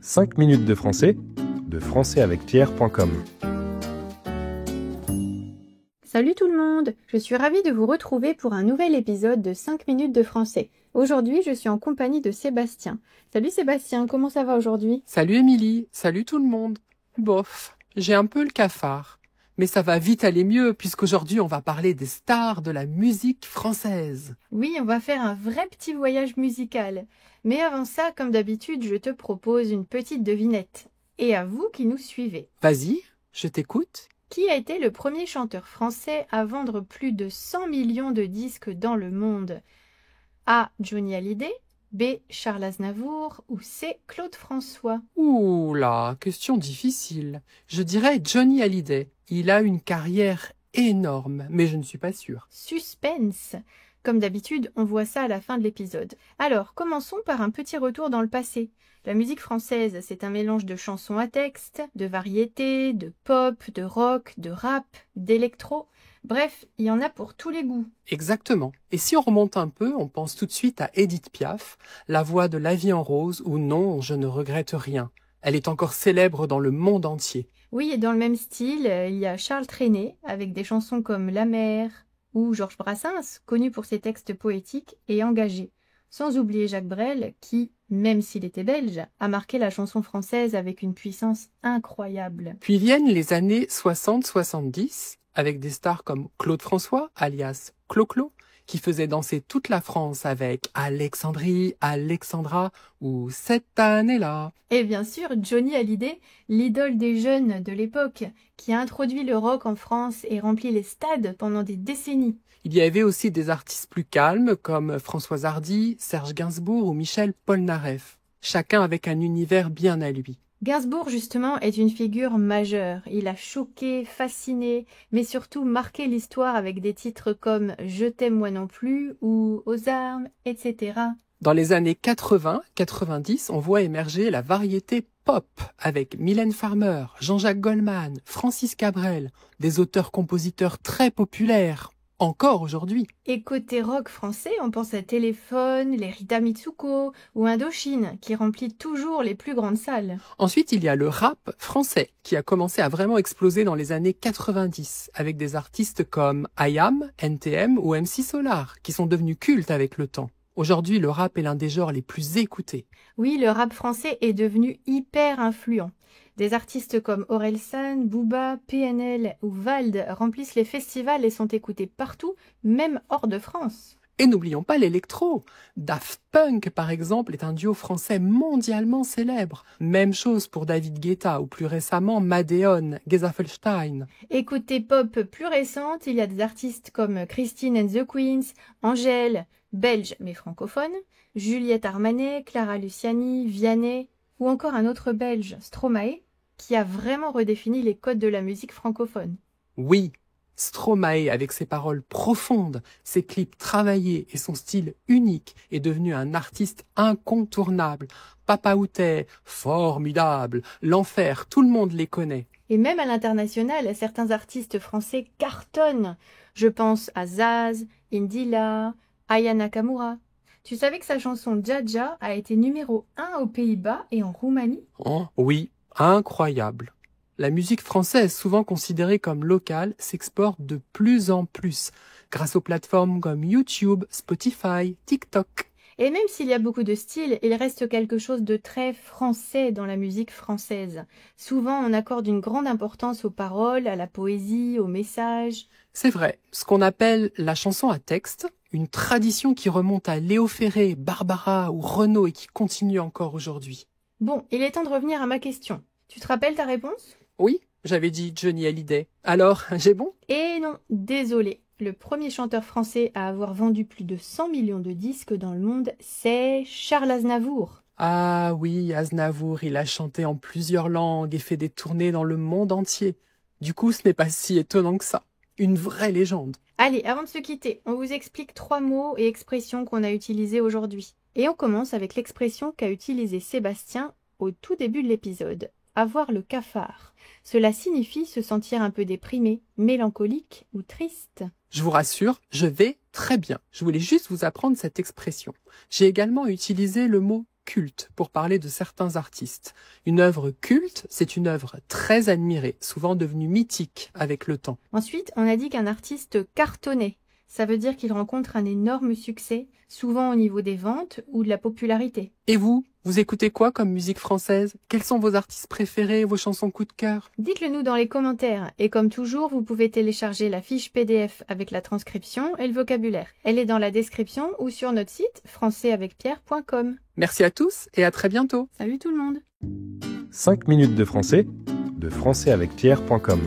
5 minutes de français avec Pierre.com. Salut tout le monde, je suis ravie de vous retrouver pour un nouvel épisode de 5 minutes de français. Aujourd'hui, je suis en compagnie de Sébastien. Salut Sébastien, comment ça va aujourd'hui? Salut Émilie, salut tout le monde. Bof, j'ai un peu le cafard. Mais ça va vite aller mieux puisqu'aujourd'hui on va parler des stars de la musique française. Oui, on va faire un vrai petit voyage musical. Mais avant ça, comme d'habitude, je te propose une petite devinette. Et à vous qui nous suivez. Vas-y, je t'écoute. Qui a été le premier chanteur français à vendre plus de 100 millions de disques dans le monde? A. Johnny Hallyday, B. Charles Aznavour ou C. Claude François? Ouh là, question difficile. Je dirais Johnny Hallyday. Il a une carrière énorme, mais je ne suis pas sûre. Suspense! Comme d'habitude, on voit ça à la fin de l'épisode. Alors, commençons par un petit retour dans le passé. La musique française, c'est un mélange de chansons à texte, de variétés, de pop, de rock, de rap, d'électro. Bref, il y en a pour tous les goûts. Exactement. Et si on remonte un peu, on pense tout de suite à Édith Piaf, la voix de La vie en rose ou Non, je ne regrette rien. Elle est encore célèbre dans le monde entier. Oui, et dans le même style, il y a Charles Trenet, avec des chansons comme La mer, ou Georges Brassens, connu pour ses textes poétiques et engagés. Sans oublier Jacques Brel, qui, même s'il était belge, a marqué la chanson française avec une puissance incroyable. Puis viennent les années 60-70, avec des stars comme Claude François, alias Clo-Clo, qui faisait danser toute la France avec Alexandrie, Alexandra ou Cette année-là. Et bien sûr, Johnny Hallyday, l'idole des jeunes de l'époque, qui a introduit le rock en France et rempli les stades pendant des décennies. Il y avait aussi des artistes plus calmes comme Françoise Hardy, Serge Gainsbourg ou Michel Polnareff, chacun avec un univers bien à lui. Gainsbourg, justement, est une figure majeure. Il a choqué, fasciné, mais surtout marqué l'histoire avec des titres comme Je t'aime moi non plus ou Aux armes, etc. Dans les années 80-90, on voit émerger la variété pop avec Mylène Farmer, Jean-Jacques Goldman, Francis Cabrel, des auteurs-compositeurs très populaires, encore aujourd'hui. Et côté rock français, on pense à Téléphone, les Rita Mitsuko ou Indochine, qui remplit toujours les plus grandes salles. Ensuite, il y a le rap français, qui a commencé à vraiment exploser dans les années 90, avec des artistes comme IAM, NTM ou MC Solar, qui sont devenus cultes avec le temps. Aujourd'hui, le rap est l'un des genres les plus écoutés. Oui, le rap français est devenu hyper influent. Des artistes comme Orelsan, Booba, PNL ou Vald remplissent les festivals et sont écoutés partout, même hors de France. Et n'oublions pas l'électro. Daft Punk, par exemple, est un duo français mondialement célèbre. Même chose pour David Guetta ou plus récemment Madeon, Gesaffelstein. Et côté pop plus récente, il y a des artistes comme Christine and the Queens, Angèle, belge mais francophone, Juliette Armanet, Clara Luciani, Vianney ou encore un autre belge, Stromae, qui a vraiment redéfini les codes de la musique francophone. Oui, Stromae, avec ses paroles profondes, ses clips travaillés et son style unique, est devenu un artiste incontournable. Papa Outé, formidable, l'enfer, tout le monde les connaît. Et même à l'international, certains artistes français cartonnent. Je pense à Zaz, Indila, Aya Nakamura. Tu savais que sa chanson Dja a été numéro 1 aux Pays-Bas et en Roumanie? Oh, oui, incroyable. La musique française, souvent considérée comme locale, s'exporte de plus en plus, grâce aux plateformes comme YouTube, Spotify, TikTok. Et même s'il y a beaucoup de styles, il reste quelque chose de très français dans la musique française. Souvent, on accorde une grande importance aux paroles, à la poésie, aux messages. C'est vrai, ce qu'on appelle la chanson à texte, une tradition qui remonte à Léo Ferré, Barbara ou Renaud et qui continue encore aujourd'hui. Bon, il est temps de revenir à ma question. Tu te rappelles ta réponse? Oui, j'avais dit Johnny Hallyday. Alors, j'ai bon? Eh non, désolé. Le premier chanteur français à avoir vendu plus de 100 millions de disques dans le monde, c'est Charles Aznavour. Ah oui, Aznavour, il a chanté en plusieurs langues et fait des tournées dans le monde entier. Du coup, ce n'est pas si étonnant que ça. Une vraie légende. Allez, avant de se quitter, on vous explique 3 mots et expressions qu'on a utilisés aujourd'hui. Et on commence avec l'expression qu'a utilisée Sébastien au tout début de l'épisode. Avoir le cafard. Cela signifie se sentir un peu déprimé, mélancolique ou triste. Je vous rassure, je vais très bien. Je voulais juste vous apprendre cette expression. J'ai également utilisé le mot culte pour parler de certains artistes. Une œuvre culte, c'est une œuvre très admirée, souvent devenue mythique avec le temps. Ensuite, on a dit qu'un artiste cartonnait. Ça veut dire qu'il rencontre un énorme succès, souvent au niveau des ventes ou de la popularité. Et vous écoutez quoi comme musique française? Quels sont vos artistes préférés, vos chansons coup de cœur? Dites-le nous dans les commentaires. Et comme toujours, vous pouvez télécharger la fiche PDF avec la transcription et le vocabulaire. Elle est dans la description ou sur notre site françaisavecpierre.com. Merci à tous et à très bientôt. Salut tout le monde! 5 minutes de français, de françaisavecpierre.com.